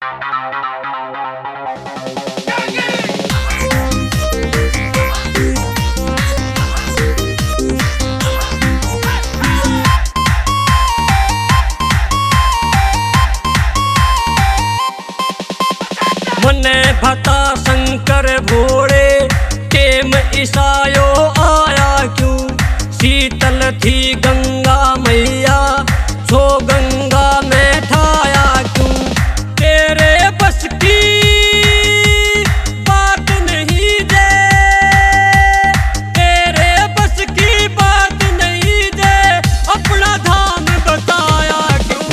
मने भता शंकर भोले टेम ईसायो आया क्यों। शीतल थी गंगा मैया सो गंगा में ठाया क्यों। तेरे बस की बात नहीं दे, तेरे बस की बात नहीं दे, अपना धाम बताया क्यों।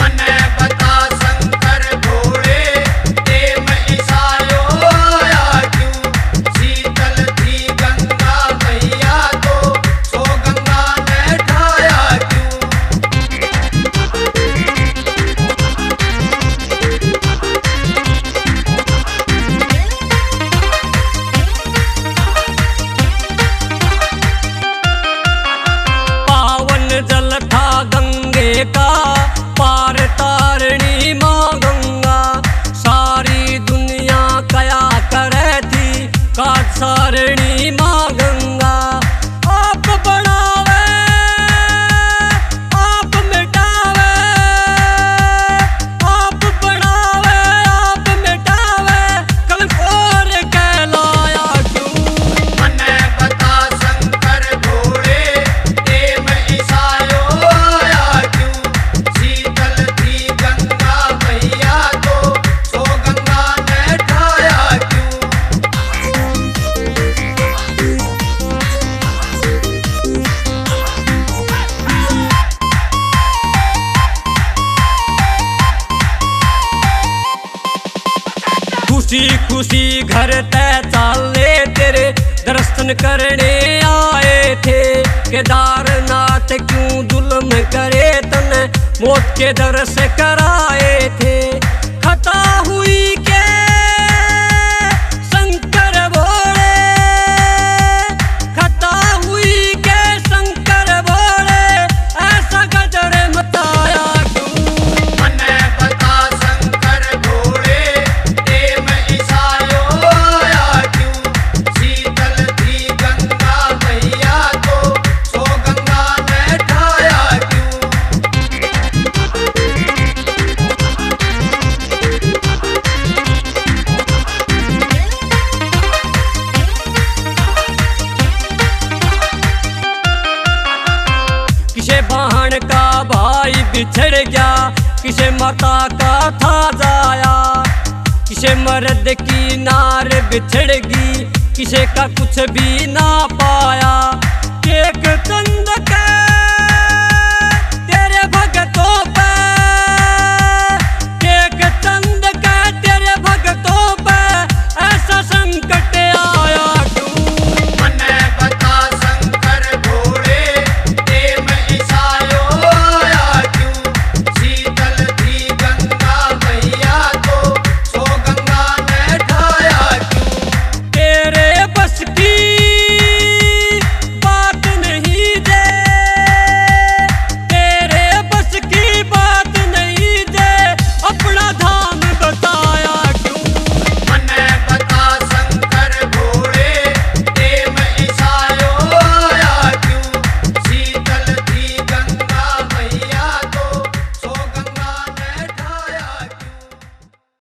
मने बता शंकर भोले टेम ईसायो आया क्यों। शीतल थी गंगा मैया तो सो गंगा में ठाया क्यों। पावन जल था गंगे का पार तारणी माँ गंगा। सारी दुनिया कया करे थी काट सारणी माँ गंगा। आप बढ़ावे आप मिटावे, आप बढ़ावे आप मिटावे, कल और कहलाया क्यों। मने बता शंकर भोले टेम ईसायो आया क्यों। शीतल थी गंगा मैया तो सो गंगा में ठाया क्यों। खुशी खुशी घर तय चाले तेरे दर्शन करने आए थे। केदारनाथ क्यों जुल्म करे तने मौत के दर से कराए थे। खता हुई के शंकर भोले, खता हुई के शंकर भोले, ऐसा गजर मचाया क्यों। मने बता शंकर भोले टेम ईसायो आया क्यों। शीतल थी गंगा मैया तो सो गंगा में ठाया क्यों। किसे बहन का भाई बिछड़ गया, किसे माता का था जाया। किसे मर्द की नार बिछड़ गई, किसे का कुछ भी ना पाया। एक तन